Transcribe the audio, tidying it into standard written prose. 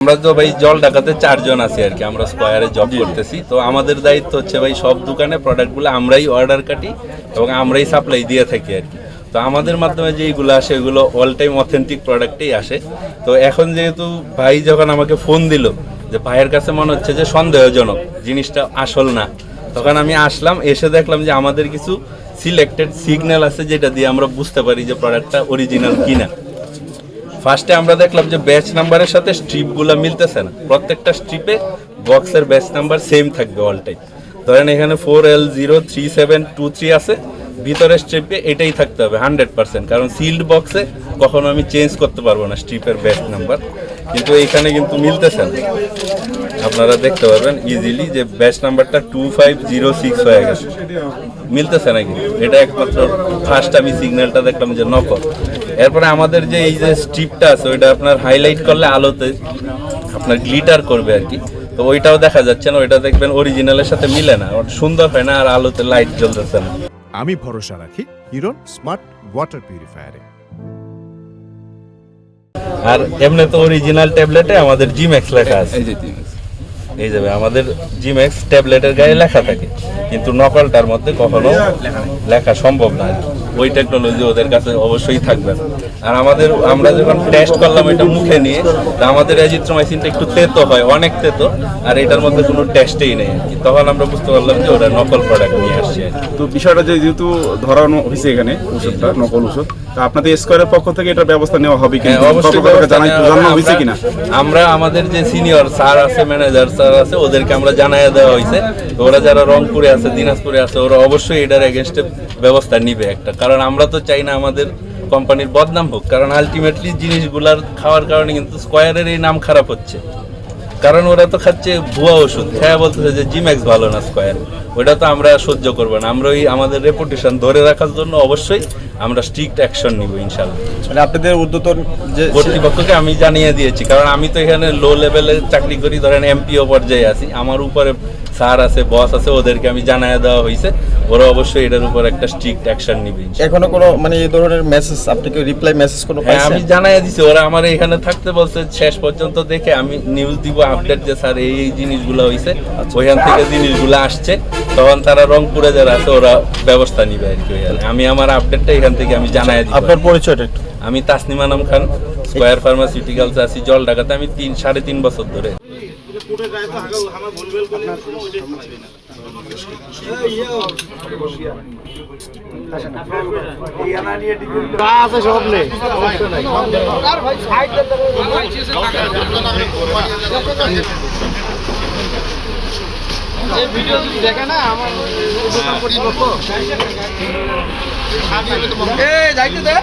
আমরা তো ভাই জল ঢাকাতে 4 জন আছি আর কি, আমরা স্কয়ারে জব করতেছি। তো আমাদের দায়িত্ব হচ্ছে ভাই সব দোকানে প্রোডাক্টগুলো আমরাই অর্ডার কাটি এবং আমরাই সাপ্লাই দিয়ে থাকি আর কি। তো আমাদের মাধ্যমে যেইগুলো আসে এগুলো অল টাইম অথেন্টিক প্রোডাক্টেই আসে। তো এখন যেহেতু ভাই যখন আমাকে ফোন দিল যে ভাইয়ের কাছে মনে হচ্ছে যে সন্দেহজনক জিনিসটা আসল না, তখন আমি আসলাম, এসে দেখলাম যে আমাদের কিছু সিলেক্টেড সিগন্যাল আছে যেটা দিয়ে আমরা বুঝতে পারি যে প্রোডাক্টটা অরিজিনাল কিনা। ফার্স্টে আমরা দেখলাম যে ব্যাচ নাম্বারের সাথে স্ট্রিপগুলো মিলতেছে না, প্রত্যেকটা স্ট্রিপে বক্সের ব্যাচ নাম্বার সেম থাকবে অল টাইম। ধরেন এখানে 4L03723 আছে, ভিতরের স্ট্রিপে এটাই থাকতে হবে 100%, কারণ সিল্ড বক্সে কখনো আমি চেঞ্জ করতে পারবো না স্ট্রিপের ব্যাচ নাম্বার। কিন্তু এইখানে কিন্তু মিলতেছে না, আপনারা দেখতে পাবেন ইজিলি যে ব্যাচ নাম্বারটা 2506 হয়ে গেছে, মিলতেছে না কিন্তু। এটা একমাত্র ফার্স্ট আমি সিগন্যালটা দেখলাম যে নকল। এরপরে আমাদের যে এই যে স্ট্রিপটা আছে ওইটা আপনার হাইলাইট করলে আলোতে আপনার গ্লিটার করবে আর কি, তো ওইটাও দেখা যাচ্ছে না, ওইটা দেখবেন অরিজিনালের সাথে মিলে না, ওটা সুন্দর হয় না আর আলোতে লাইট জ্বলতেছে না। আমি ভরসা রাখি হিরোর স্মার্ট ওয়াটার পিউরিফায়ারে। আর এমনি তো অরিজিনাল ট্যাবলেটে আমাদের জিম্যাক্স লেখা আছে, এই যাবে আমাদের জিম্যাক্স ট্যাবলেটের গায়ে লেখা থাকে, কিন্তু নকলটার মধ্যে কখনো লেখা সম্ভব না, ওই টেকনোলজি ওদের কাছে অবশ্যই থাকবে। আর আমরা যখন টেস্ট করলাম এটা মুখে নিয়ে, আমাদের এজিথ্রোমাইসিনটা একটু তেতো হয়, অনেক তেতো, আর এটার মধ্যে কোনো টেস্টেই নেই আর কি। তখন আমরা বুঝতে পারলাম যে ওরা নকল প্রোডাক্ট নিয়ে আসছে। তো বিষয়টা যেহেতু ধরানো হয়েছে এখানে ওষুধটা নকল ওষুধ, তা আপনাদের স্কয়ারের পক্ষ থেকে এটা ব্যবস্থা নেওয়া হবে কিনা, অবশ্যই জানানো হয়েছে কিনা? আমরা আমাদের যে সিনিয়র স্যার আছে, ম্যানেজার স্যার আছে, ওদেরকে আমরা জানাইয়া দেওয়া হয়েছে। তো ওরা যারা রংপুরে আছে, দিনাজপুরে আছে, ওরা অবশ্যই এটার এগেনস্টে ব্যবস্থা নিবে একটা, কারণ আমরা তো চাই না আমাদের কোম্পানির বদনাম হোক, কারণ আলটিমেটলি জিনিসগুলার খাওয়ার কারণে কিন্তু স্কয়ারের এই নাম খারাপ হচ্ছে, কারণ ওরা তো খাচ্ছে ভুয়া ওষুধ, খেয়া বলতেছে যে জিম্যাক্স ভালো না স্কয়ার, ওটা তো আমরা সহ্য করবো না। আমরা ওই আমাদের রেপুটেশন ধরে রাখার জন্য অবশ্যই আমরা স্ট্রিক্ট অ্যাকশন নিব ইনশাল্লাহ। মানে আপনাদের ঊর্ধ্বতন যে কর্তৃপক্ষকে আমি জানিয়ে দিয়েছি, কারণ আমি তো এখানে লো লেভেলে চাকরি করি, ধরেন এমপিও পর্যায়ে আছি, আমার উপরে স্যার আছে, বস আছে, ওদেরকে আমি জানিয়ে দেওয়া হয়েছে, ওরা অবশ্যই এটার উপর একটা স্ট্রিক্ট অ্যাকশন নিবে। এখনো কোনো মানে এই ধরনের মেসেজ আপনি কি রিপ্লাই মেসেজ কোনো হ্যাঁ, পাইছেন? আমি জানিয়ে দিছি, ওরা আমার এখানে থাকতে বলছে, শেষ পর্যন্ত দেখে আমি নিউজ দিব আপডেট যে স্যার এই জিনিসগুলো হয়েছে, ওইখান থেকে জিনিসগুলো আসছে, তখন তারা রংপুরে যারা আছে ওরা ব্যবস্থা নিবে আর কি। আমি আমার আপডেটটা এখান থেকে আমি জানিয়ে দিব। আপনার পরিচয়টা একটু। আমি তাসনিম আনাম খান, স্কয়ার ফার্মাসিউটিক্যালস আছি জল ঢাকাতে, আমি 3.5 বছর ধরে। দেখে না আমার যাইতে দে।